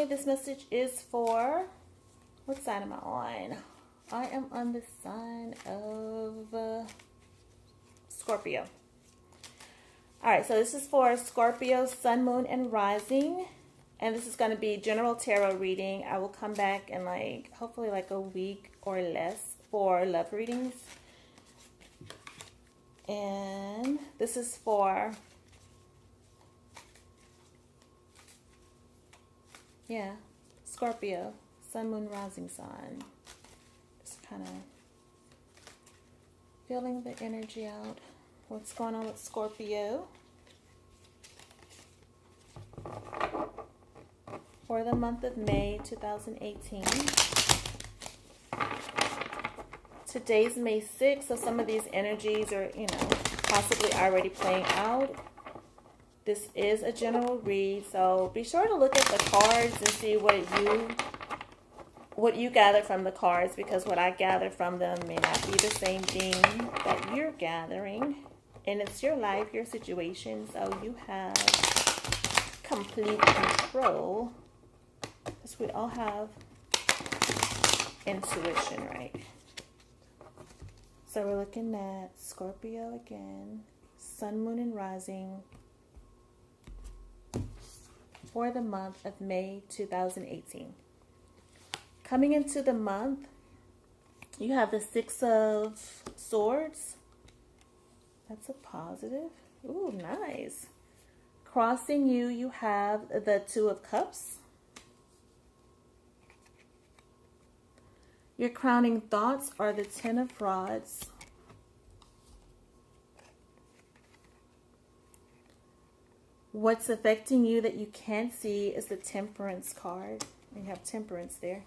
believe this message is for, what sign am I on? I am on the sign of Scorpio. All right, so this is for Scorpio, Sun, Moon, and Rising. And this is going to be general tarot reading. I will come back in hopefully a week or less for love readings. And this is for, Scorpio, Sun, Moon, Rising sign. Just kind of feeling the energy out. What's going on with Scorpio for the month of May 2018. Today's May 6th, so some of these energies are, possibly already playing out. This is a general read, so be sure to look at the cards and see what you gather from the cards, because what I gather from them may not be the same thing that you're gathering. And it's your life, your situation, so you have complete control. Because we all have intuition, right? So we're looking at Scorpio again, Sun, Moon, and Rising for the month of May 2018. Coming into the month, you have the Six of Swords. That's a positive. Ooh, nice. Crossing you, you have the Two of Cups. Your crowning thoughts are the Ten of Rods. What's affecting you that you can't see is the Temperance card. You have Temperance there.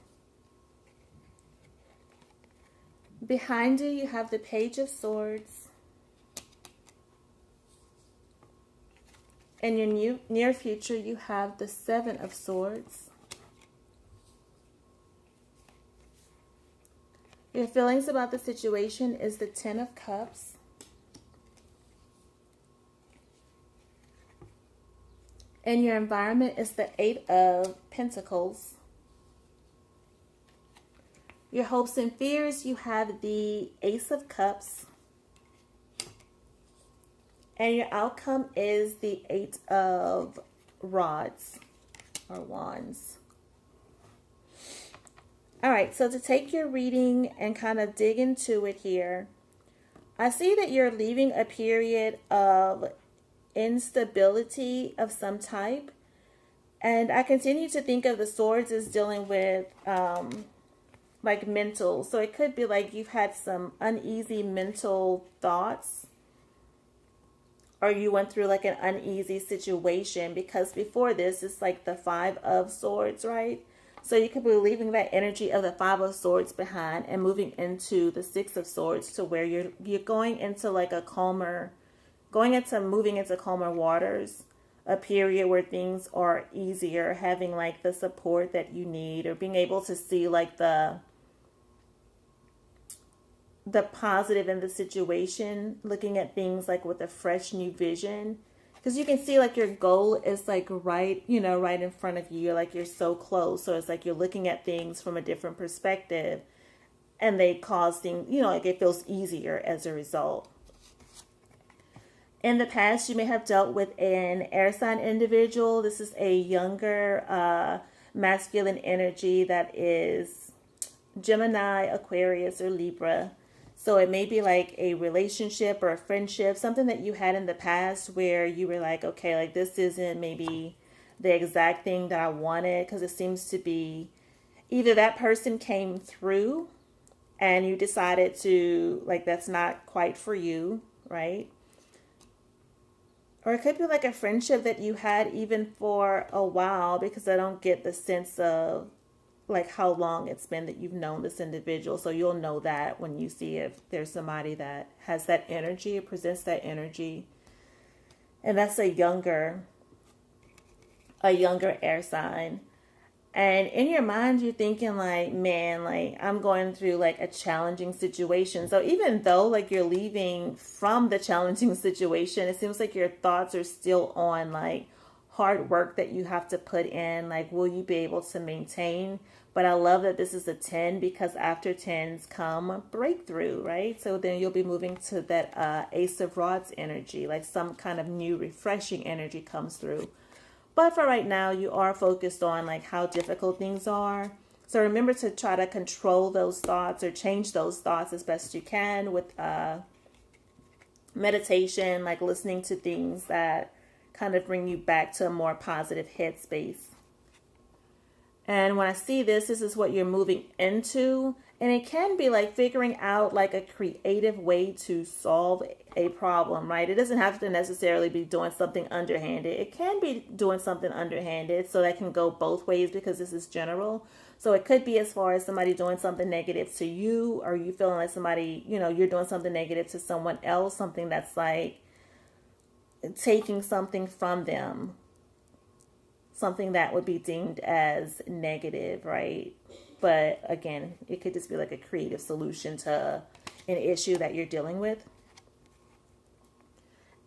Behind you, you have the Page of Swords. In your near future, you have the Seven of Swords. Your feelings about the situation is the Ten of Cups. And your environment is the Eight of Pentacles. Your hopes and fears, you have the Ace of Cups. And your outcome is the Eight of Rods or Wands. All right, so to take your reading and kind of dig into it here, I see that you're leaving a period of instability of some type. And I continue to think of the swords as dealing with mental. So it could be like you've had some uneasy mental thoughts, or you went through an uneasy situation, because before this, it's like the Five of Swords, right? So you could be leaving that energy of the Five of Swords behind and moving into the Six of Swords, to where you're going into moving into calmer waters, a period where things are easier, having the support that you need, or being able to see the positive in the situation, looking at things with a fresh new vision. Because you can see your goal is right in front of you. You're so close. So it's you're looking at things from a different perspective, and they cause things, it feels easier as a result. In the past, you may have dealt with an air sign individual. This is a younger masculine energy that is Gemini, Aquarius, or Libra. So it may be a relationship or a friendship, something that you had in the past where you were okay, this isn't maybe the exact thing that I wanted, because it seems to be either that person came through and you decided to, that's not quite for you, right? Or it could be a friendship that you had even for a while, because I don't get the sense of how long it's been that you've known this individual. So you'll know that when you see if there's somebody that has that energy, it presents that energy. And that's a younger air sign. And in your mind, you're thinking man, I'm going through a challenging situation. So even though you're leaving from the challenging situation, it seems your thoughts are still on hard work that you have to put in. Like, will you be able to maintain? But I love that this is a 10 because after 10s come breakthrough, right? So then you'll be moving to that Ace of Rods energy, like some kind of new refreshing energy comes through. But for right now, you are focused on like how difficult things are. So remember to try to control those thoughts or change those thoughts as best you can with meditation, like listening to things that kind of bring you back to a more positive headspace. And when I see this, this is what you're moving into. And it can be like figuring out like a creative way to solve a problem, right? It doesn't have to necessarily be doing something underhanded. It can be doing something underhanded, so that can go both ways because this is general. So it could be as far as somebody doing something negative to you, or you feeling like somebody, you're doing something negative to someone else, something that's like taking something from them, something that would be deemed as negative, right? But again, it could just be like a creative solution to an issue that you're dealing with.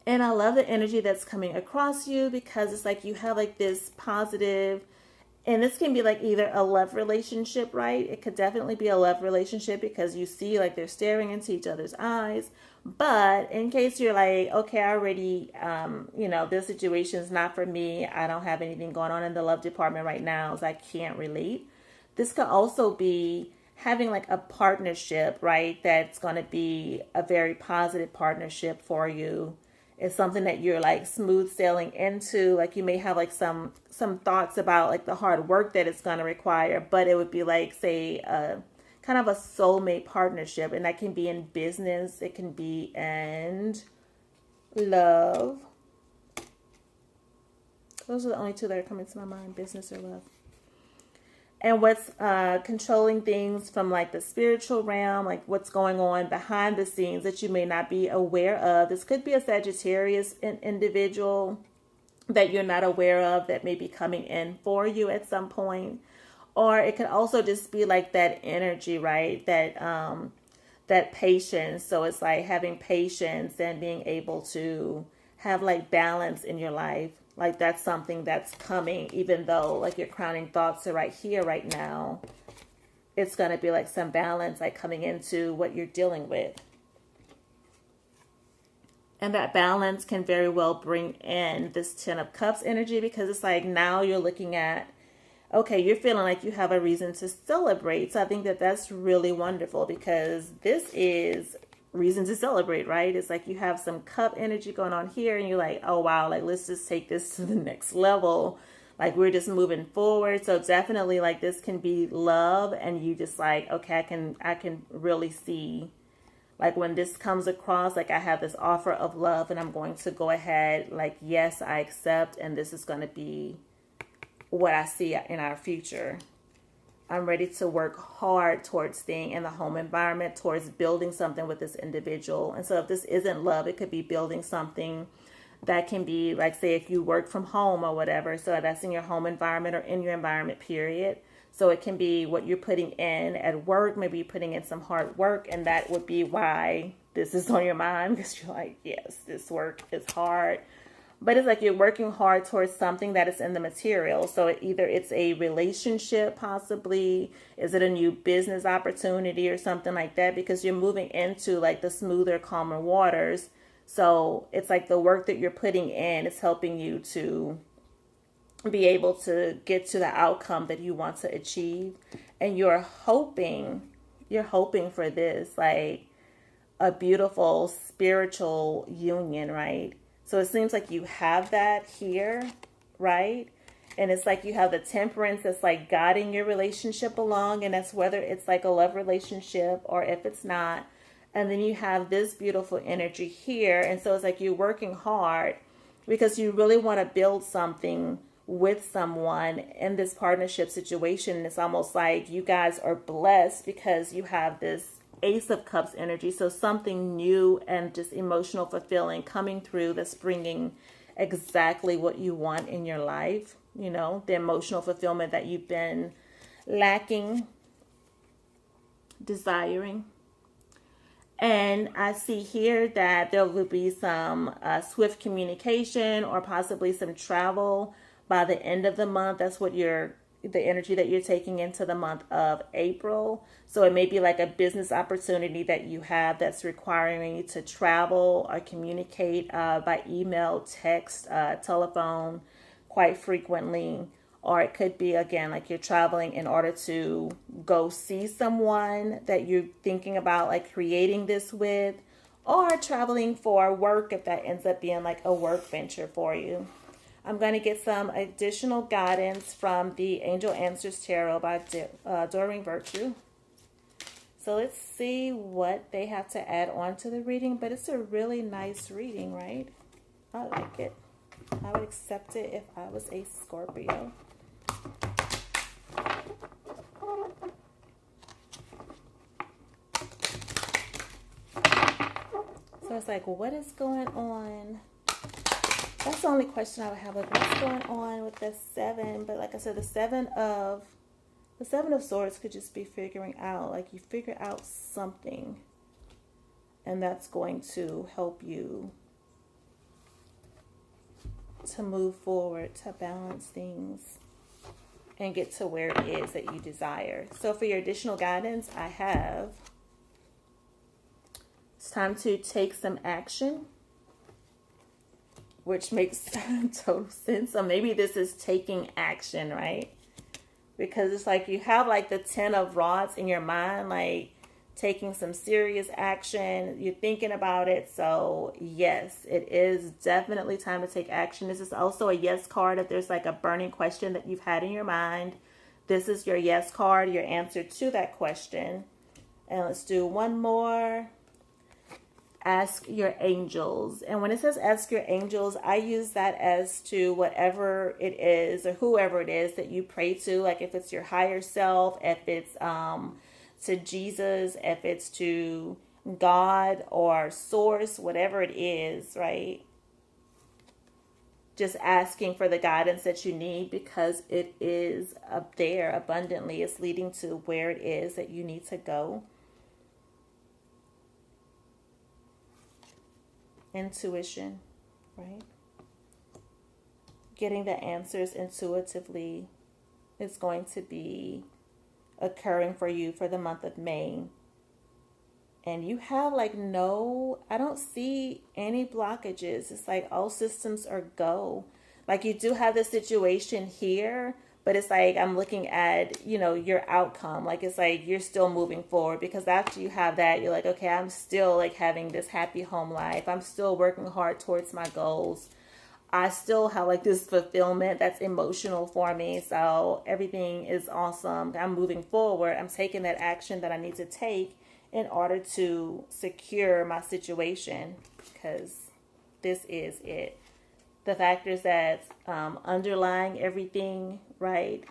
And I love the energy that's coming across you because it's like you have like this positive, and this can be like either a love relationship, right? It could definitely be a love relationship because you see like they're staring into each other's eyes. But in case you're like, okay, I already, this situation is not for me. I don't have anything going on in the love department right now, so I can't relate. This could also be having like a partnership, right? That's going to be a very positive partnership for you. It's something that you're like smooth sailing into. Like you may have like some thoughts about like the hard work that it's going to require, but it would be like, say, kind of a soulmate partnership. And that can be in business. It can be in love. Those are the only two that are coming to my mind, business or love. And what's controlling things from like the spiritual realm, like what's going on behind the scenes that you may not be aware of. This could be a Sagittarius individual that you're not aware of that may be coming in for you at some point. Or it could also just be like that energy, right? That patience. So it's like having patience and being able to have like balance in your life. Like that's something that's coming, even though like your crowning thoughts are right here, right now. It's going to be like some balance like coming into what you're dealing with. And that balance can very well bring in this 10 of Cups energy because it's like now you're looking at, okay, you're feeling like you have a reason to celebrate. So I think that that's really wonderful because this is reason to celebrate, right? It's like you have some cup energy going on here and you're like, oh wow, like let's just take this to the next level. Like we're just moving forward. So definitely like this can be love and you just like, okay, I can really see like when this comes across, like I have this offer of love and I'm going to go ahead, like, yes, I accept. And this is going to be what I see in our future. I'm ready to work hard towards staying in the home environment, towards building something with this individual. And so if this isn't love, it could be building something that can be like, say, if you work from home or whatever. So that's in your home environment or in your environment, period. So it can be what you're putting in at work. Maybe you're putting in some hard work. And that would be why this is on your mind because you're like, yes, this work is hard. But it's like you're working hard towards something that is in the material. So either it's a relationship, possibly. Is it a new business opportunity or something like that? Because you're moving into like the smoother, calmer waters. So it's like the work that you're putting in is helping you to be able to get to the outcome that you want to achieve. And you're hoping for this, like a beautiful spiritual union, right? So it seems like you have that here, right? And it's like you have the temperance that's like guiding your relationship along. And that's whether it's like a love relationship or if it's not. And then you have this beautiful energy here. And so it's like you're working hard because you really want to build something with someone in this partnership situation. It's almost like you guys are blessed because you have this Ace of Cups energy. So something new and just emotional fulfilling coming through that's bringing exactly what you want in your life. You know, the emotional fulfillment that you've been lacking, desiring. And I see here that there will be some swift communication or possibly some travel by the end of the month. That's what the energy that you're taking into the month of April. So it may be like a business opportunity that you have that's requiring you to travel or communicate by email, text, telephone quite frequently. Or it could be, again, like you're traveling in order to go see someone that you're thinking about, like creating this with, or traveling for work if that ends up being like a work venture for you. I'm going to get some additional guidance from the Angel Answers Tarot by Doreen Virtue. So let's see what they have to add on to the reading, but it's a really nice reading, right? I like it. I would accept it if I was a Scorpio. So it's like, what is going on? That's the only question I would have. Like, what's going on with the 7? But like I said, the seven of Swords could just be figuring out, like you figure out something, and that's going to help you to move forward, to balance things, and get to where it is that you desire. So for your additional guidance, I have, it's time to take some action, which makes total sense. So maybe this is taking action, right? Because it's like you have like the 10 of rods in your mind, like taking some serious action. You're thinking about it. So yes, it is definitely time to take action. This is also a yes card. If there's like a burning question that you've had in your mind, this is your yes card, your answer to that question. And let's do one more. Ask your angels. And when it says ask your angels, I use that as to whatever it is or whoever it is that you pray to. Like if it's your higher self, if it's to Jesus, if it's to God or source, whatever it is, right? Just asking for the guidance that you need, because it is up there abundantly. It's leading to where it is that you need to go. Intuition, right? Getting the answers intuitively is going to be occurring for you for the month of May. And you have like I don't see any blockages. It's like all systems are go. Like you do have this situation here, but it's like I'm looking at, your outcome. Like it's like you're still moving forward, because after you have that, you're like, okay, I'm still like having this happy home life. I'm still working hard towards my goals. I still have like this fulfillment that's emotional for me. So everything is awesome. I'm moving forward. I'm taking that action that I need to take in order to secure my situation, because this is it. The factors that underlying everything, right?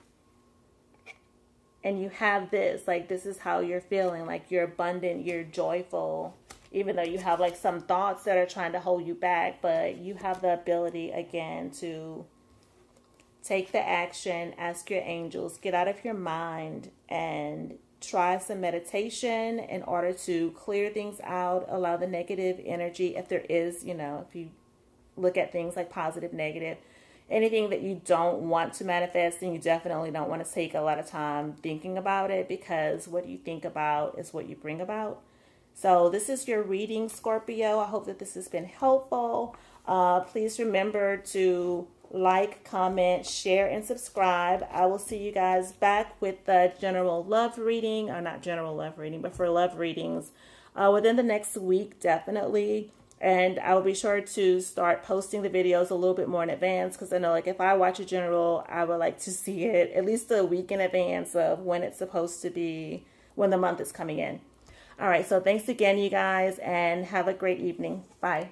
And you have this, like this is how you're feeling, like you're abundant, you're joyful, even though you have like some thoughts that are trying to hold you back, but you have the ability again to take the action, ask your angels, get out of your mind and try some meditation in order to clear things out, allow the negative energy, if there is, if you look at things like positive, negative, anything that you don't want to manifest, and you definitely don't want to take a lot of time thinking about it, because what you think about is what you bring about. So this is your reading, Scorpio. I hope that this has been helpful. Please remember to like, comment, share, and subscribe. I will see you guys back with the general love reading, or not general love reading, but for love readings within the next week, definitely. And I will be sure to start posting the videos a little bit more in advance, because I know like if I watch a general, I would like to see it at least a week in advance of when it's supposed to be, when the month is coming in. All right, so thanks again, you guys, and have a great evening. Bye.